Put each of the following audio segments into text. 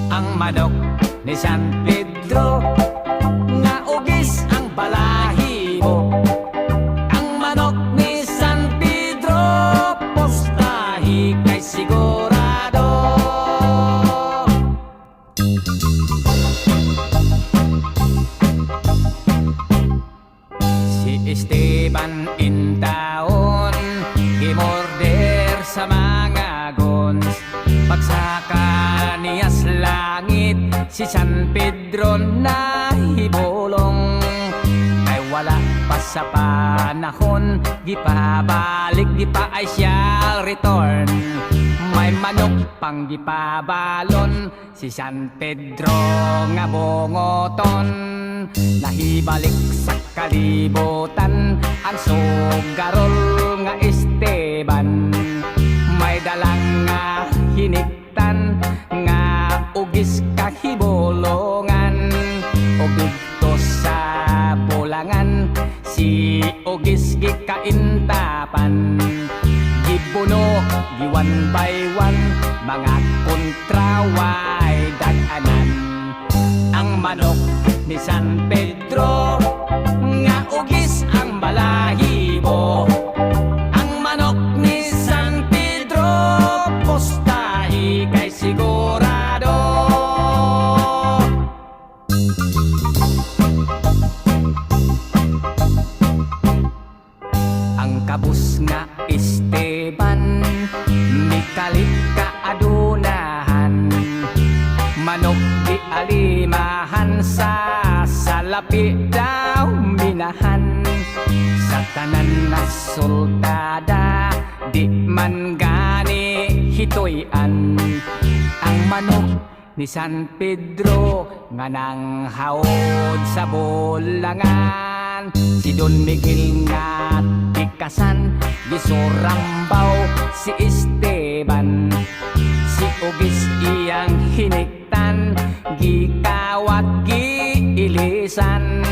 Ang manok ni San Pedro nga ugis ang balahibo. Ang manok ni San Pedro postahi kay sigurado. Si Esteban intaon gimorder sa mga gons. Pagsaka niyas langit si San Pedro na hibulong. Ay wala pa sa panahon, di pa balik, di pa ay siya return. May manok pang gipabalon si San Pedro nga bungoton. Nahibalik sa kalibutan ang sugarol nga Esteban. May dalang nga hiniktan nga ugis kahibulongan. Og dito sa bulangan si ugis gikaintapan. Gibuno giwan by one mga kontraway daganan. Ang manok ni San Pedro nga ugis ang balahibo. Ang manok ni San Pedro postahi kay sigurado. Ang kabus nga Esteban mikalit ka adunahan. Manok di alimahan sa salapi daw minahan. Sa tanan na sultada di man gani hitoyan. Ang manok ni San Pedro nga nang haod sa bulangan. Si Don Miguel nga tikasan gisurambaw si Esteban. Si ugis iyang hiniktan gikawat giilisan.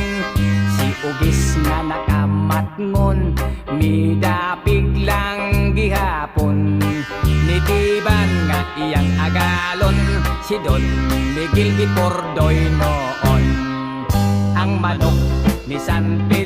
Si ugis nga nakamatngon midapig lang gihapon. Nitiban nga iyang agalon si Don Miguel Gipordoy noon. Ang manok ni San Pedro